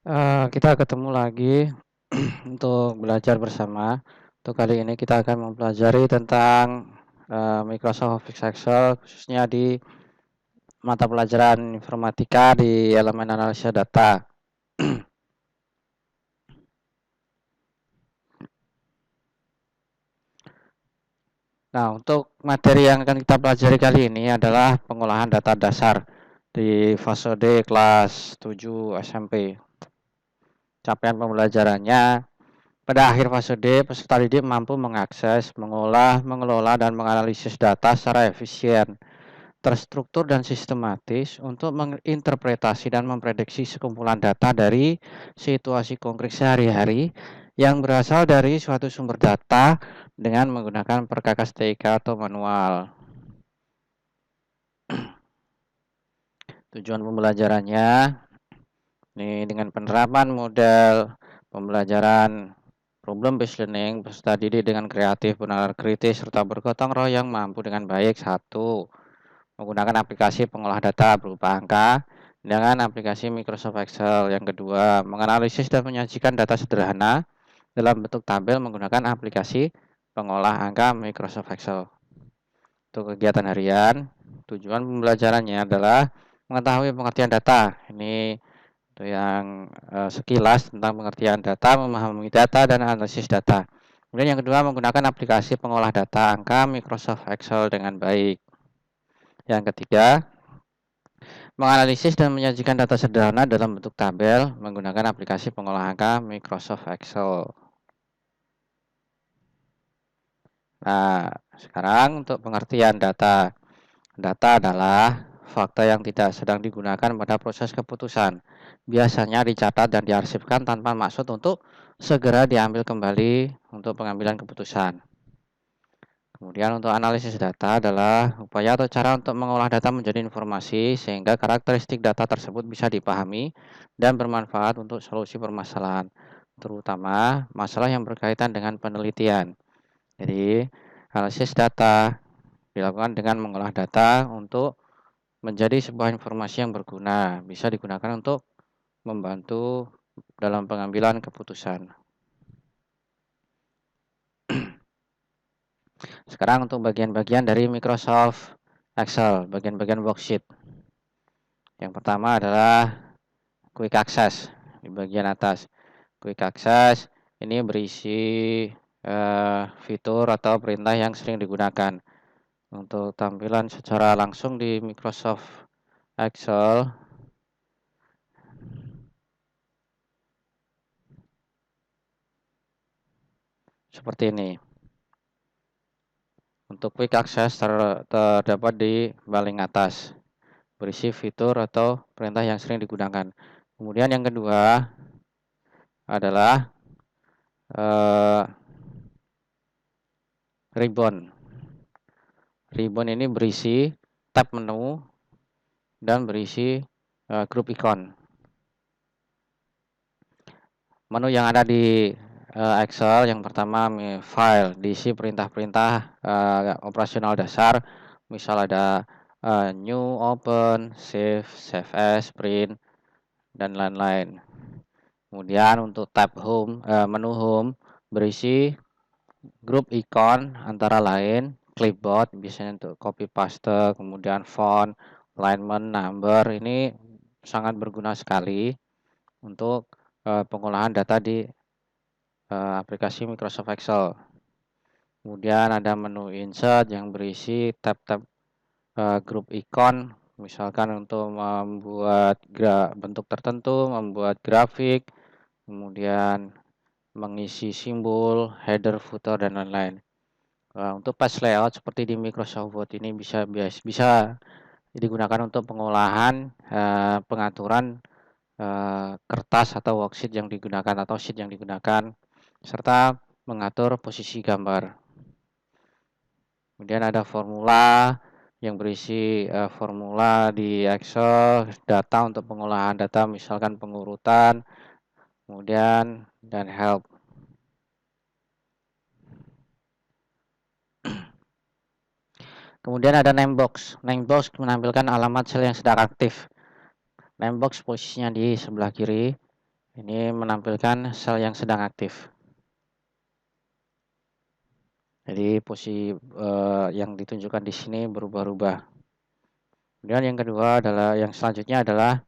Kita ketemu lagi untuk belajar bersama. Untuk kali ini kita akan mempelajari tentang Microsoft Office Excel, khususnya di mata pelajaran informatika di elemen analisa data. Nah, untuk materi yang akan kita pelajari kali ini adalah pengolahan data dasar di fase D kelas 7 SMP. Capaian pembelajarannya: pada akhir fase D, peserta didik mampu mengakses, mengolah, mengelola, dan menganalisis data secara efisien, terstruktur, dan sistematis untuk menginterpretasi dan memprediksi sekumpulan data dari situasi konkret sehari-hari yang berasal dari suatu sumber data dengan menggunakan perkakas TIK atau manual. Tujuan pembelajarannya ini dengan penerapan model pembelajaran problem based learning, peserta didik dengan kreatif, benar kritis, serta bergotong royong mampu dengan baik. 1. Menggunakan aplikasi pengolah data berupa angka dengan aplikasi Microsoft Excel. Yang kedua, menganalisis dan menyajikan data sederhana dalam bentuk tabel menggunakan aplikasi pengolah angka Microsoft Excel. Untuk kegiatan harian, tujuan pembelajarannya adalah mengetahui pengertian data. Ini itu yang sekilas tentang pengertian data, memahami data, dan analisis data. Kemudian yang kedua, menggunakan aplikasi pengolah data angka Microsoft Excel dengan baik. Yang ketiga, menganalisis dan menyajikan data sederhana dalam bentuk tabel menggunakan aplikasi pengolah angka Microsoft Excel. Nah, sekarang untuk pengertian data. Data adalah fakta yang tidak sedang digunakan pada proses keputusan. Biasanya dicatat dan diarsipkan tanpa maksud untuk segera diambil kembali untuk pengambilan keputusan. Kemudian untuk analisis data adalah upaya atau cara untuk mengolah data menjadi informasi sehingga karakteristik data tersebut bisa dipahami dan bermanfaat untuk solusi permasalahan, terutama masalah yang berkaitan dengan penelitian. Jadi, analisis data dilakukan dengan mengolah data untuk menjadi sebuah informasi yang berguna, bisa digunakan untuk membantu dalam pengambilan keputusan. Sekarang untuk bagian-bagian dari Microsoft Excel, bagian-bagian worksheet. Yang pertama adalah Quick Access di bagian atas. Quick Access ini berisi fitur atau perintah yang sering digunakan. Untuk tampilan secara langsung di Microsoft Excel, seperti ini. Untuk Quick Access terdapat di paling atas, berisi fitur atau perintah yang sering digunakan. Kemudian yang kedua adalah ribbon. Ribbon ini berisi tab menu dan berisi grup ikon. Menu yang ada di Excel yang pertama file, diisi perintah-perintah operasional dasar, misal ada new, open, save as, print, dan lain-lain. Kemudian untuk tab home, menu home berisi grup ikon antara lain clipboard, biasanya untuk copy paste, kemudian font, alignment, number. Ini sangat berguna sekali untuk pengolahan data di aplikasi Microsoft Excel. Kemudian ada menu insert yang berisi tab-tab grup ikon, misalkan untuk membuat bentuk tertentu, membuat grafik, kemudian mengisi simbol, header, footer, dan lain-lain. Untuk page layout seperti di Microsoft Word ini bisa digunakan untuk pengolahan pengaturan kertas atau worksheet yang digunakan atau sheet yang digunakan, serta mengatur posisi gambar. Kemudian ada formula yang berisi formula di Excel, data untuk pengolahan data, misalkan pengurutan, kemudian dan help. Kemudian ada name box. Name box menampilkan alamat sel yang sedang aktif. Name box posisinya di sebelah kiri. Ini menampilkan sel yang sedang aktif. Jadi posisi yang ditunjukkan di sini berubah-ubah. Kemudian yang kedua adalah yang selanjutnya adalah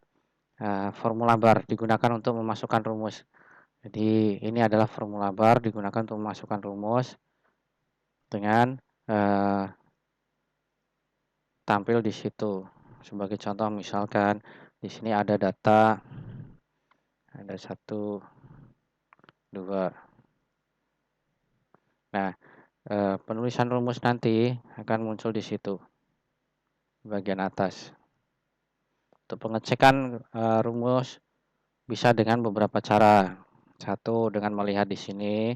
formula bar digunakan untuk memasukkan rumus. Jadi ini adalah formula bar digunakan untuk memasukkan rumus dengan tampil di situ. Sebagai contoh misalkan di sini ada data, ada 1, 2. Nah, penulisan rumus nanti akan muncul di situ, bagian atas. Untuk pengecekan rumus bisa dengan beberapa cara. Satu, dengan melihat di sini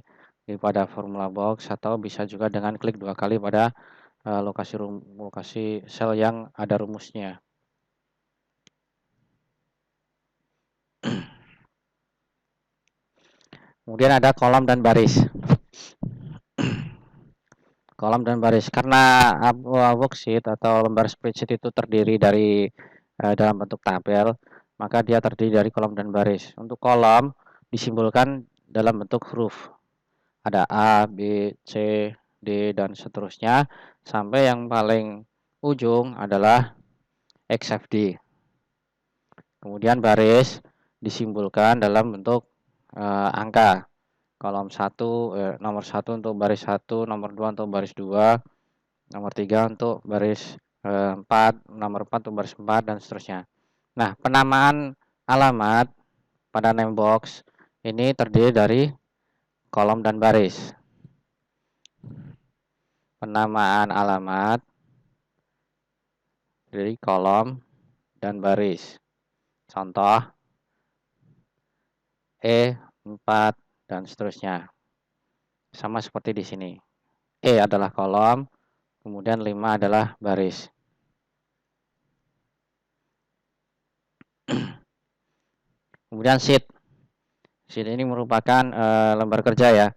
pada formula box, atau bisa juga dengan klik 2 kali pada lokasi sel yang ada rumusnya. Kemudian ada kolom dan baris. Kolom dan baris, karena worksheet atau lembar spreadsheet itu terdiri dari dalam bentuk tabel, maka dia terdiri dari kolom dan baris. Untuk kolom disimbolkan dalam bentuk huruf. Ada A, B, C, D, dan seterusnya, sampai yang paling ujung adalah XFD. Kemudian baris disimbolkan dalam bentuk angka. Kolom 1, nomor 1 untuk baris 1, nomor 2 untuk baris 2, nomor 3 untuk baris 4, nomor 4 untuk baris 4, dan seterusnya. Nah, penamaan alamat pada name box ini terdiri dari kolom dan baris. Penamaan alamat dari kolom dan baris. Contoh E4 dan seterusnya. Sama seperti di sini. E adalah kolom, kemudian 5 adalah baris. Kemudian sheet. Sheet ini merupakan lembar kerja ya.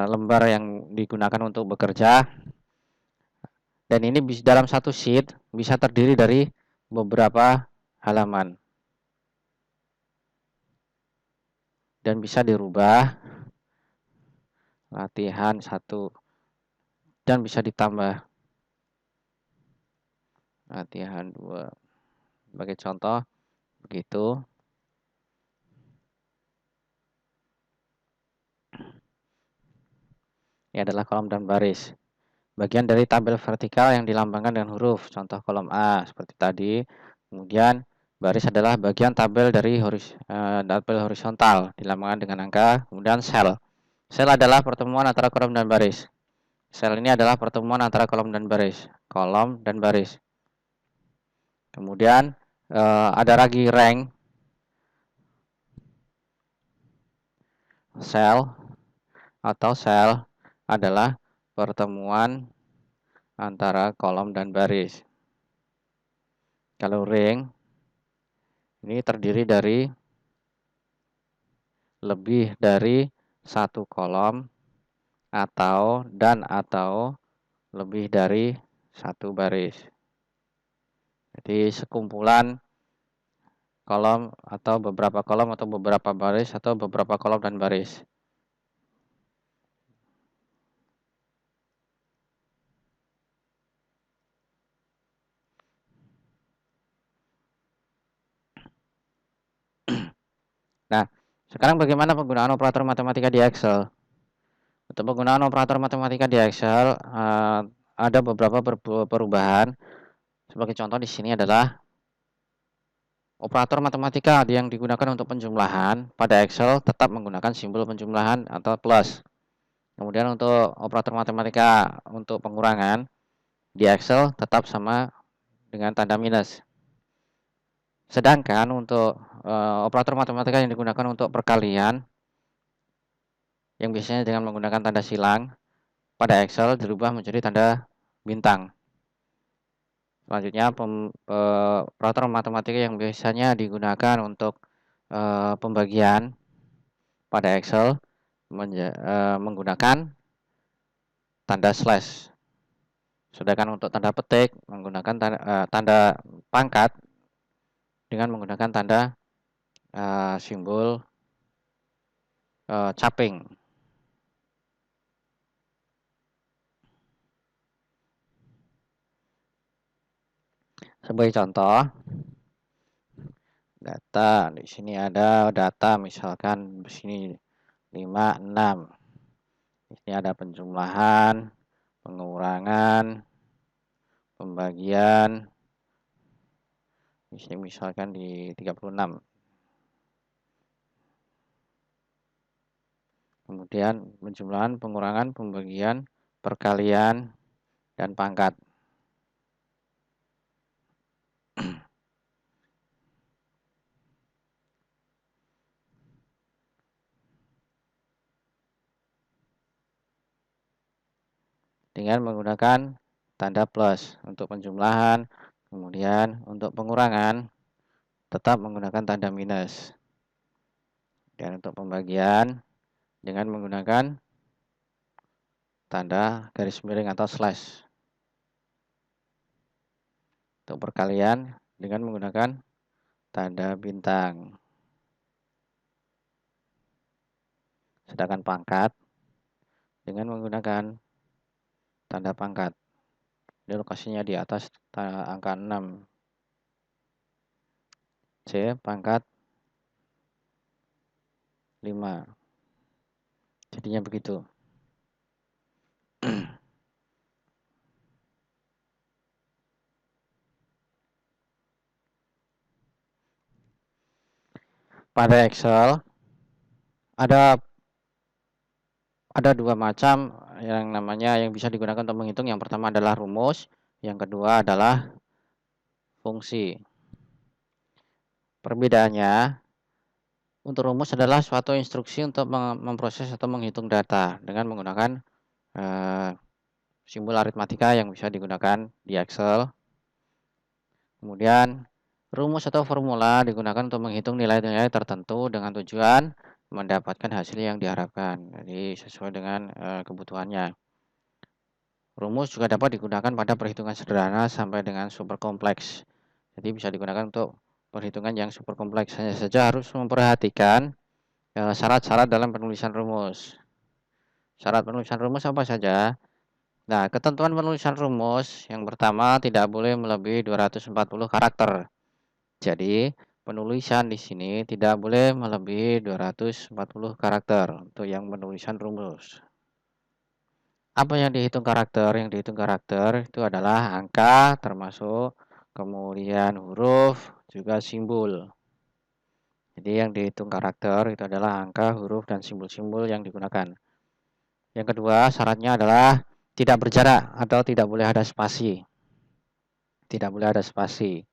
Lembar yang digunakan untuk bekerja. Dan ini dalam satu sheet bisa terdiri dari beberapa halaman. Dan bisa dirubah. Latihan 1. Dan bisa ditambah. Latihan 2. Sebagai contoh, begitu. Ini adalah kolom dan baris. Bagian dari tabel vertikal yang dilambangkan dengan huruf. Contoh kolom A seperti tadi. Kemudian baris adalah bagian tabel dari tabel horizontal dilambangkan dengan angka. Kemudian sel. Sel adalah pertemuan antara kolom dan baris. Sel ini adalah pertemuan antara kolom dan baris. Kolom dan baris. Kemudian ada lagi rank. Sel atau sel adalah pertemuan antara kolom dan baris. Kalau ring ini terdiri dari lebih dari satu kolom atau lebih dari satu baris. Jadi sekumpulan kolom atau beberapa baris atau beberapa kolom dan baris. Nah, sekarang bagaimana penggunaan operator matematika di Excel? Untuk penggunaan operator matematika di Excel ada beberapa perubahan. Sebagai contoh di sini adalah operator matematika yang digunakan untuk penjumlahan pada Excel tetap menggunakan simbol penjumlahan atau plus. Kemudian untuk operator matematika untuk pengurangan di Excel tetap sama dengan tanda minus. Sedangkan untuk operator matematika yang digunakan untuk perkalian yang biasanya dengan menggunakan tanda silang pada Excel dirubah menjadi tanda bintang. Selanjutnya operator matematika yang biasanya digunakan untuk pembagian pada Excel menggunakan tanda slash. Sedangkan untuk tanda petik menggunakan tanda pangkat dengan menggunakan tanda simbol caping. Sebagai contoh, data di sini ada data misalkan di sini 5, 6. Di sini ada penjumlahan, pengurangan, pembagian. Di sini misalkan di 36. Kemudian penjumlahan, pengurangan, pembagian, perkalian, dan pangkat. Dengan menggunakan tanda plus untuk penjumlahan, kemudian untuk pengurangan tetap menggunakan tanda minus. Dan untuk pembagian dengan menggunakan tanda garis miring atau slash. Untuk perkalian dengan menggunakan tanda bintang. Sedangkan pangkat dengan menggunakan tanda pangkat. Ini lokasinya di atas angka 6. C pangkat 5. Jadinya begitu. Pada Excel ada dua macam yang bisa digunakan untuk menghitung. Yang pertama adalah rumus, yang kedua adalah fungsi. Perbedaannya, untuk rumus adalah suatu instruksi untuk memproses atau menghitung data dengan menggunakan simbol aritmatika yang bisa digunakan di Excel. Kemudian rumus atau formula digunakan untuk menghitung nilai-nilai tertentu dengan tujuan mendapatkan hasil yang diharapkan. Jadi sesuai dengan kebutuhannya. Rumus juga dapat digunakan pada perhitungan sederhana sampai dengan super kompleks. Jadi bisa digunakan untuk perhitungan yang super kompleks. Hanya saja harus memperhatikan syarat-syarat dalam penulisan rumus. Syarat penulisan rumus apa saja? Nah, ketentuan penulisan rumus yang pertama tidak boleh melebihi 240 karakter. Jadi, penulisan di sini tidak boleh melebihi 240 karakter untuk yang penulisan rumus. Apa yang dihitung karakter? Yang dihitung karakter itu adalah angka termasuk kemudian huruf juga simbol. Jadi yang dihitung karakter itu adalah angka, huruf, dan simbol-simbol yang digunakan. Yang kedua syaratnya adalah tidak berjarak atau tidak boleh ada spasi. Tidak boleh ada spasi.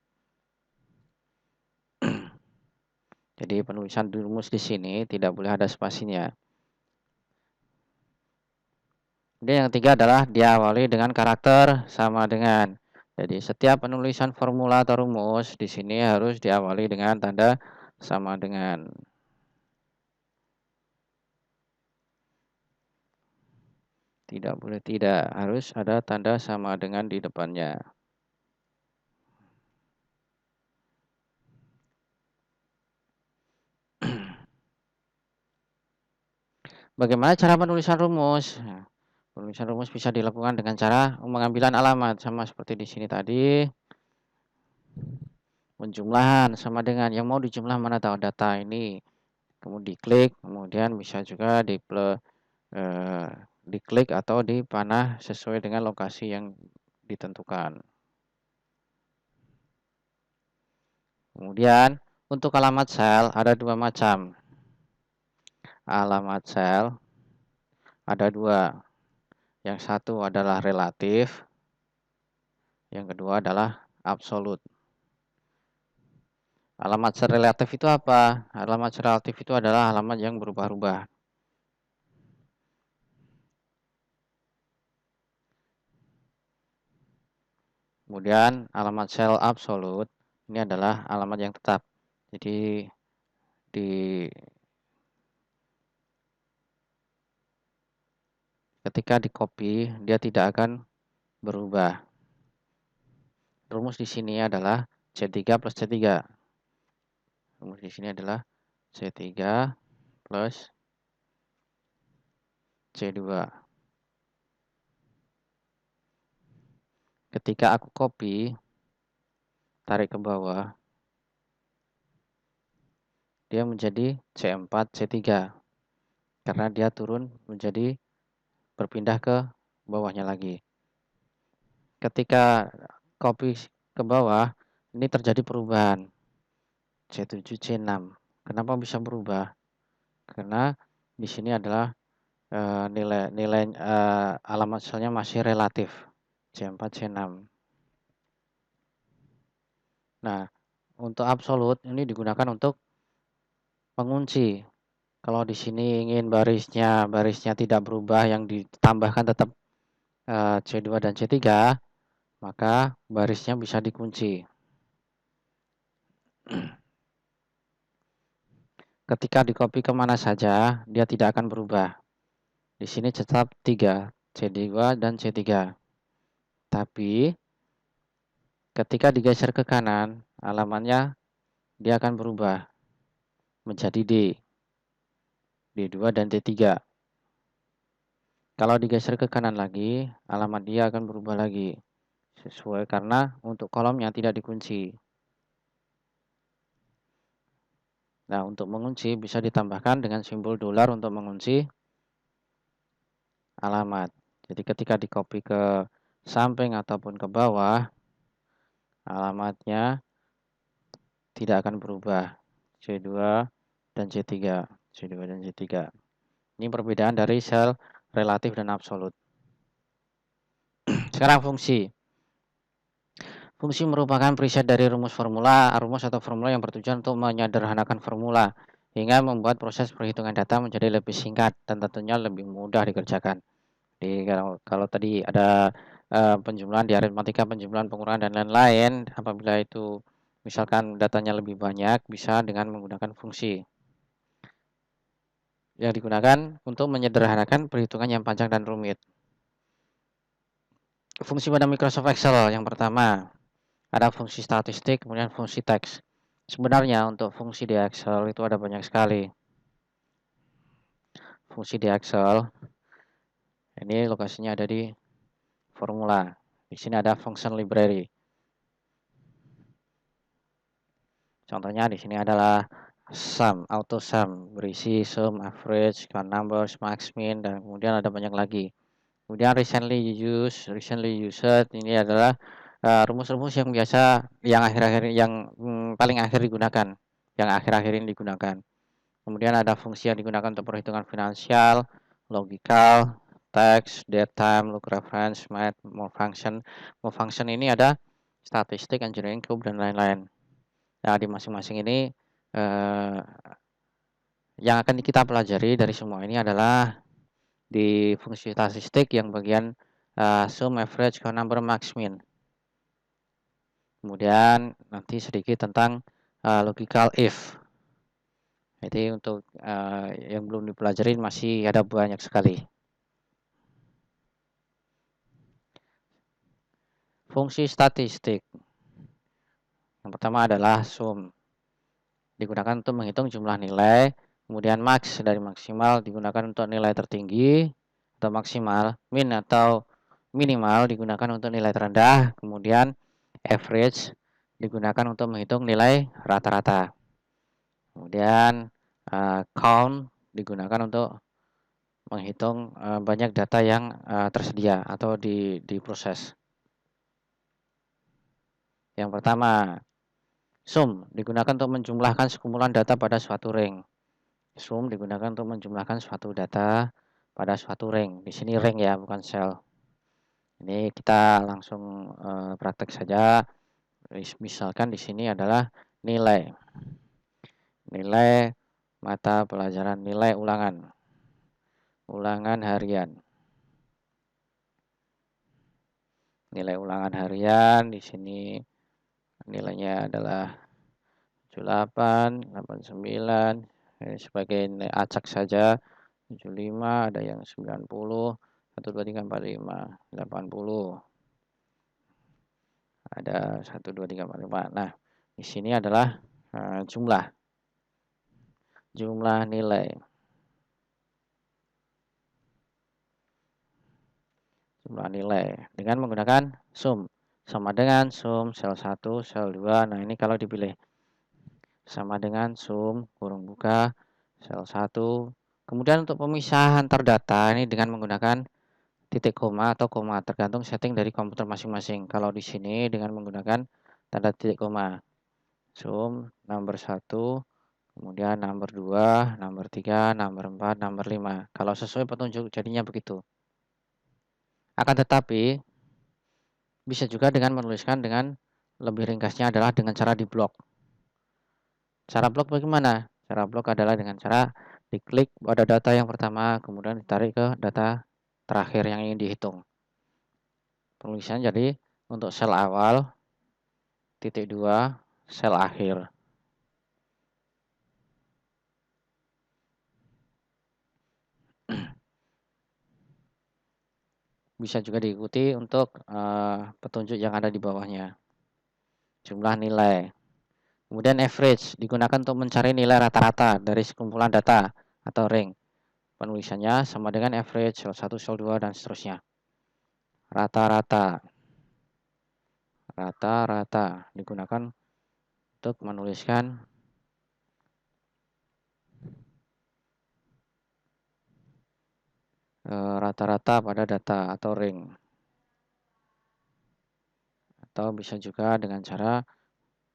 Jadi penulisan rumus di sini tidak boleh ada spasinya. Kemudian yang ketiga adalah diawali dengan karakter sama dengan. Jadi setiap penulisan formula atau rumus di sini harus diawali dengan tanda sama dengan. Tidak boleh tidak, harus ada tanda sama dengan di depannya. Bagaimana cara penulisan rumus? Penulisan rumus bisa dilakukan dengan cara pengambilan alamat sama seperti di sini tadi. Penjumlahan sama dengan yang mau dijumlah mana tahu data ini. Kemudian diklik, kemudian bisa juga diklik atau dipanah sesuai dengan lokasi yang ditentukan. Kemudian untuk alamat sel ada dua macam. Alamat sel ada dua. Yang satu adalah relatif, yang kedua adalah absolut. Alamat sel relatif itu apa? Alamat sel relatif itu adalah alamat yang berubah-ubah. Kemudian alamat sel absolut ini adalah alamat yang tetap. Jadi ketika di-copy dia tidak akan berubah. Rumus di sini adalah C3 plus C3. Rumus di sini adalah C3 plus C2. Ketika aku copy, tarik ke bawah, dia menjadi C4, C3. Karena dia turun menjadi berpindah ke bawahnya lagi. Ketika copy ke bawah, ini terjadi perubahan. C7, C6. Kenapa bisa berubah? Karena di sini adalah nilai alamat selnya masih relatif. C4, C6. Nah, untuk absolut ini digunakan untuk pengunci. Kalau di sini ingin barisnya tidak berubah, yang ditambahkan tetap C2 dan C3, maka barisnya bisa dikunci. Ketika di-copy kemana saja, dia tidak akan berubah. Di sini tetap 3, C2 dan C3. Tapi ketika digeser ke kanan, alamatnya dia akan berubah menjadi D, D2 dan D3. Kalau digeser ke kanan lagi, alamat dia akan berubah lagi. Sesuai karena untuk kolomnya tidak dikunci. Nah, untuk mengunci bisa ditambahkan dengan simbol dolar untuk mengunci alamat. Jadi ketika di-copy ke samping ataupun ke bawah, alamatnya tidak akan berubah. C2 dan C3. C2 dan C3. Ini perbedaan dari sel relatif dan absolut. Sekarang fungsi. Fungsi merupakan preset dari rumus atau formula yang bertujuan untuk menyederhanakan formula hingga membuat proses perhitungan data menjadi lebih singkat dan tentunya lebih mudah dikerjakan. Jadi kalau tadi ada penjumlahan di aritmatika, penjumlahan, pengurangan dan lain-lain, apabila itu misalkan datanya lebih banyak, bisa dengan menggunakan fungsi yang digunakan untuk menyederhanakan perhitungan yang panjang dan rumit. Fungsi pada Microsoft Excel yang pertama, ada fungsi statistik, kemudian fungsi teks. Sebenarnya untuk fungsi di Excel itu ada banyak sekali. Fungsi di Excel, ini lokasinya ada di formula. Di sini ada function library. Contohnya di sini adalah sum, auto sum, berisi sum, average, count numbers, max, min, dan kemudian ada banyak lagi. Kemudian recently used, ini adalah rumus-rumus yang biasa yang paling akhir digunakan, yang akhir-akhir ini digunakan. Kemudian ada fungsi yang digunakan untuk perhitungan finansial, logical, text, date time, look reference, math, more function. More function ini ada statistik, engineering, cube, dan lain-lain. Nah, di masing-masing ini yang akan kita pelajari dari semua ini adalah di fungsi statistik yang bagian sum, average, count number, max, min. Kemudian nanti sedikit tentang logical if. Jadi untuk yang belum dipelajari masih ada banyak sekali. Fungsi statistik. Yang pertama adalah sum. Digunakan untuk menghitung jumlah nilai. Kemudian max dari maksimal digunakan untuk nilai tertinggi atau maksimal. Min atau minimal digunakan untuk nilai terendah. Kemudian average digunakan untuk menghitung nilai rata-rata. Kemudian count digunakan untuk menghitung banyak data yang tersedia atau diproses. Yang pertama, sum digunakan untuk menjumlahkan sekumpulan data pada suatu ring. Sum digunakan untuk menjumlahkan suatu data pada suatu ring. Di sini ring ya, bukan sel. Ini kita langsung praktek saja. Misalkan di sini adalah nilai. Nilai mata pelajaran, nilai ulangan. Ulangan harian. Nilai ulangan harian di sini nilainya adalah 78, 89, sebagai nilai acak saja. 75, ada yang 90, 1, 2, 3, 4, 5, 80. Ada 1, 2, 3, 4, 5. Nah, di sini adalah jumlah nilai. jumlah nilai dengan menggunakan sum. Sama dengan sum sel 1, sel 2. Nah, ini kalau dipilih. Sama dengan sum kurung buka sel 1. Kemudian untuk pemisahan antar data ini dengan menggunakan titik koma atau koma, tergantung setting dari komputer masing-masing. Kalau di sini dengan menggunakan tanda titik koma. Sum number 1, kemudian number 2, number 3, number 4, number 5. Kalau sesuai petunjuk jadinya begitu. Akan tetapi bisa juga dengan menuliskan dengan lebih ringkasnya adalah dengan cara di blok. Cara blok bagaimana? Cara blok adalah dengan cara diklik pada data yang pertama, kemudian ditarik ke data terakhir yang ingin dihitung. Penulisan jadi untuk sel awal, titik 2, sel akhir. Bisa juga diikuti untuk petunjuk yang ada di bawahnya. Jumlah nilai. Kemudian average digunakan untuk mencari nilai rata-rata dari sekumpulan data atau ring. Penulisannya sama dengan average, sel 1, sel 2, dan seterusnya. Rata-rata. Rata-rata digunakan untuk menuliskan rata-rata pada data atau ring. Atau bisa juga dengan cara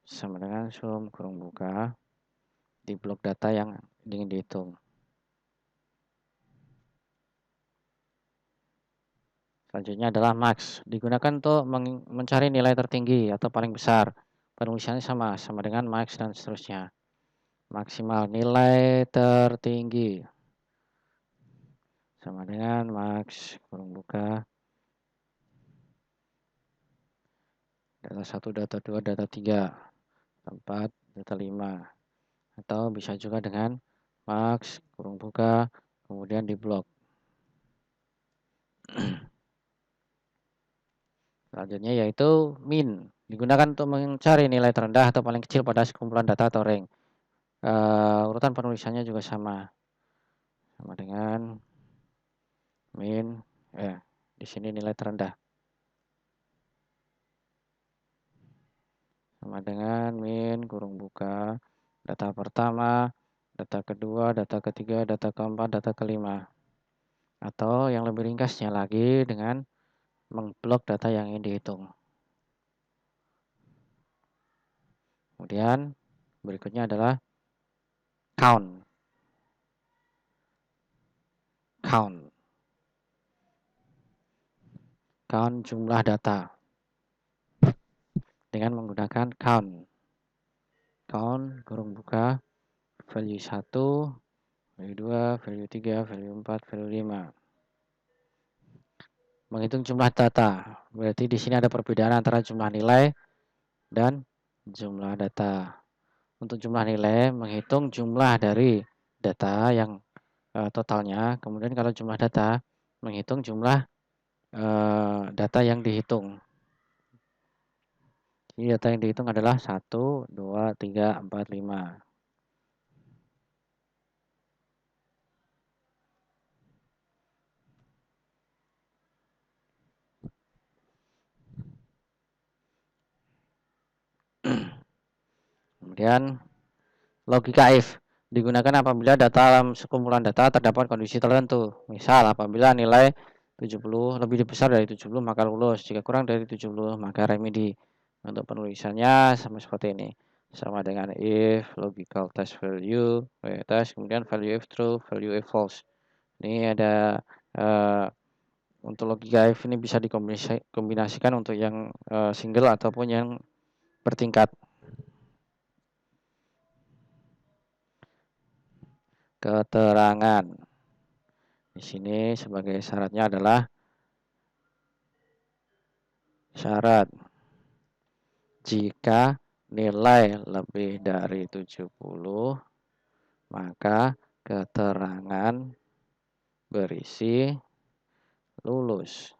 sama dengan sum kurung buka di blok data yang ingin dihitung. Selanjutnya adalah max, digunakan untuk mencari nilai tertinggi atau paling besar. Penulisannya sama dengan max dan seterusnya. Maksimal nilai tertinggi sama dengan max kurung buka data 1, data 2, data 3, 4, data 5. Atau bisa juga dengan max kurung buka kemudian di blok. Selanjutnya yaitu min, digunakan untuk mencari nilai terendah atau paling kecil pada sekumpulan data atau ring. Urutan penulisannya juga sama dengan min, di sini nilai terendah sama dengan min kurung buka data pertama, data kedua, data ketiga, data keempat, data kelima. Atau yang lebih ringkasnya lagi dengan mengblok data yang ingin dihitung. Kemudian berikutnya adalah count. Count jumlah data dengan menggunakan count. Count kurung buka value 1, value 2, value 3, value 4, value 5. Menghitung jumlah data. Berarti di sini ada perbedaan antara jumlah nilai dan jumlah data. Untuk jumlah nilai, menghitung jumlah dari data yang totalnya. Kemudian kalau jumlah data, menghitung jumlah data yang dihitung. Jadi data yang dihitung adalah 1, 2, 3, 4, 5. Kemudian logika if digunakan apabila data dalam sekumpulan data terdapat kondisi tertentu. Misal apabila nilai 70 lebih besar dari 70 maka lulus, jika kurang dari 70 maka remedi. Untuk penulisannya sama seperti ini. Sama dengan if logical test value, test kemudian value if true, value if false. Ini ada untuk logika if ini bisa dikombinasikan untuk yang single ataupun yang bertingkat. Keterangan. Di sini sebagai syaratnya adalah syarat jika nilai lebih dari 70 maka keterangan berisi lulus.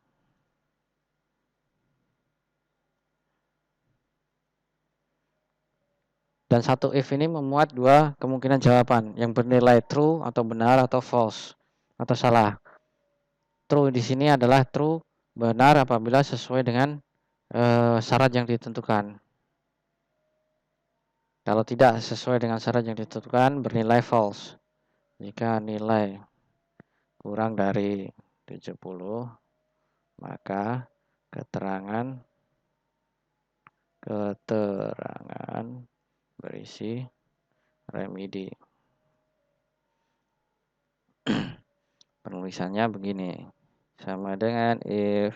Dan satu if ini memuat dua kemungkinan jawaban yang bernilai true atau benar atau false atau salah. True di sini adalah true benar apabila sesuai dengan syarat yang ditentukan. Kalau tidak sesuai dengan syarat yang ditentukan, bernilai false. Jika nilai kurang dari 70, maka keterangan berisi remedi. Penulisannya begini. Sama dengan if,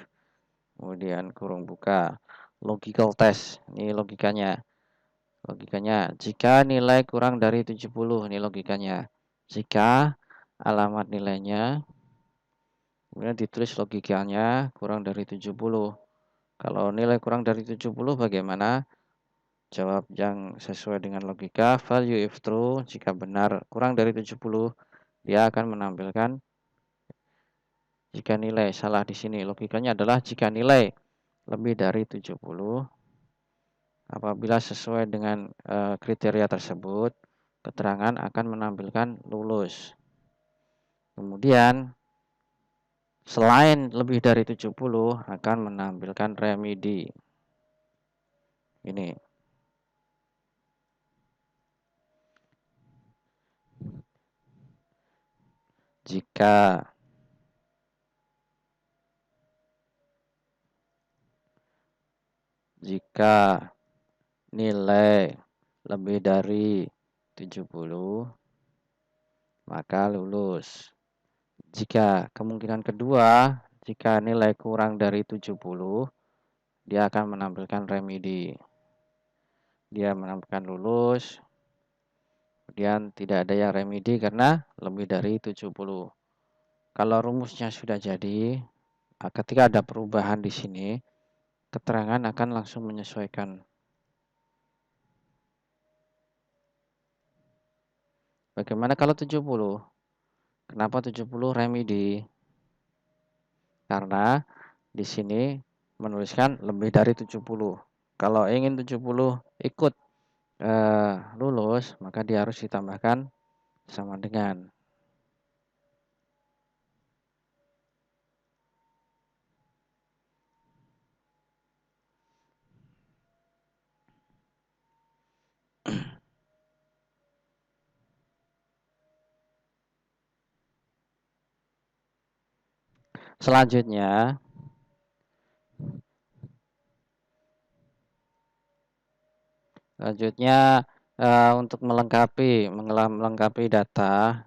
kemudian kurung buka, logical test. Ini logikanya. Logikanya, jika nilai kurang dari 70, ini logikanya. Jika alamat nilainya, kemudian ditulis logikanya kurang dari 70. Kalau nilai kurang dari 70 bagaimana? Jawab yang sesuai dengan logika, value if true, jika benar kurang dari 70, dia akan menampilkan jika nilai salah di sini. Logikanya adalah jika nilai lebih dari 70, apabila sesuai dengan kriteria tersebut, keterangan akan menampilkan lulus. Kemudian, selain lebih dari 70, akan menampilkan remedi. Ini. Jika nilai lebih dari 70, maka lulus. Jika kemungkinan kedua, jika nilai kurang dari 70, dia akan menampilkan remedi. Dia menampilkan lulus, kemudian tidak ada yang remedi karena lebih dari 70. Kalau rumusnya sudah jadi, ketika ada perubahan di sini, keterangan akan langsung menyesuaikan. Bagaimana kalau 70? Kenapa 70 remedi? Karena di sini menuliskan lebih dari 70. Kalau ingin 70 ikut lulus, maka dia harus ditambahkan sama dengan. Selanjutnya, untuk melengkapi data,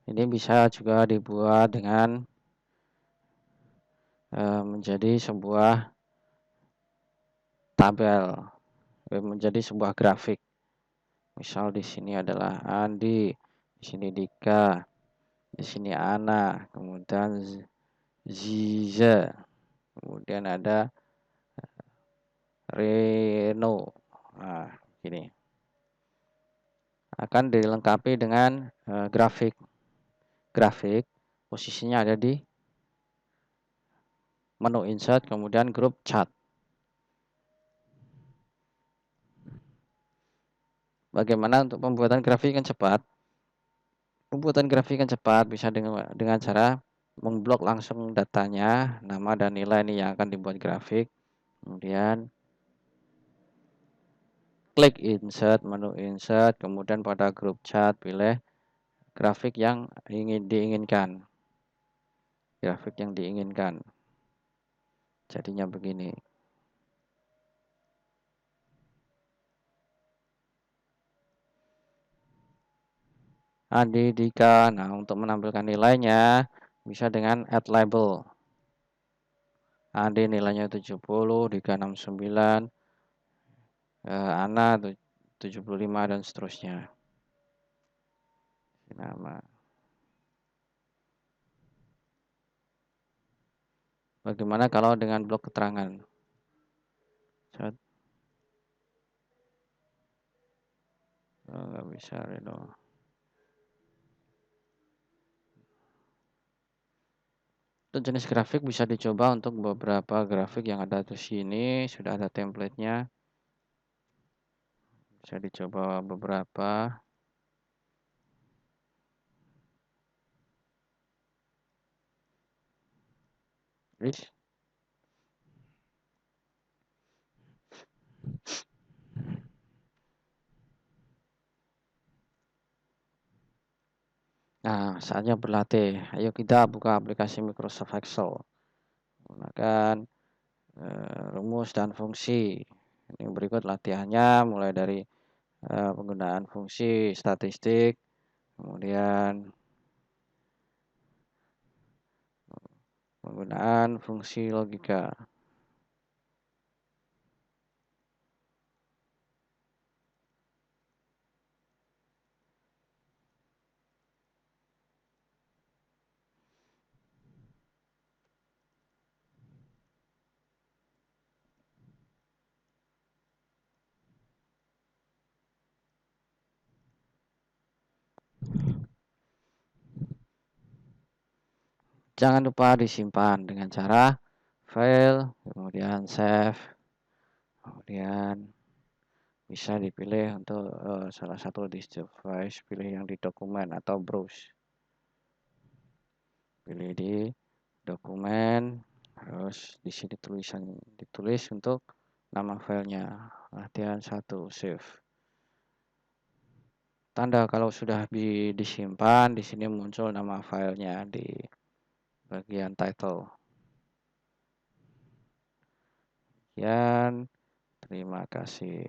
ini bisa juga dibuat dengan menjadi sebuah tabel, menjadi sebuah grafik. Misal di sini adalah Andi, di sini Dika, di sini Ana, kemudian Ziza, kemudian ada Reno. Nah, gini. Akan dilengkapi dengan grafik. Grafik posisinya ada di menu insert, kemudian grup chat. Bagaimana untuk pembuatan grafik yang cepat? Pembuatan grafik yang cepat bisa dengan cara memblok langsung datanya, nama dan nilai ini yang akan dibuat grafik. Kemudian klik insert, menu insert, kemudian pada grup chat pilih grafik yang diinginkan. Grafik yang diinginkan. Jadinya begini. Andi, Dika. Nah, untuk menampilkan nilainya bisa dengan add label. Andi nilainya 70, Dika 69, Ana 75 dan seterusnya. Nama. Bagaimana kalau dengan blok keterangan? Nggak bisa, Reno. Untuk jenis grafik bisa dicoba untuk beberapa grafik yang ada di sini, sudah ada template-nya. Bisa dicoba beberapa. Please. Nah, saatnya berlatih. Ayo kita buka aplikasi Microsoft Excel. Gunakan rumus dan fungsi. Ini berikut latihannya mulai dari penggunaan fungsi statistik, kemudian penggunaan fungsi logika. Jangan lupa disimpan dengan cara file, kemudian save, kemudian bisa dipilih untuk salah satu disk device, pilih yang di dokumen atau browse. Pilih di dokumen, terus di sini ditulis untuk nama filenya, latihan 1, save. Tanda kalau sudah disimpan, di sini muncul nama filenya di bagian title. Sekian, terima kasih.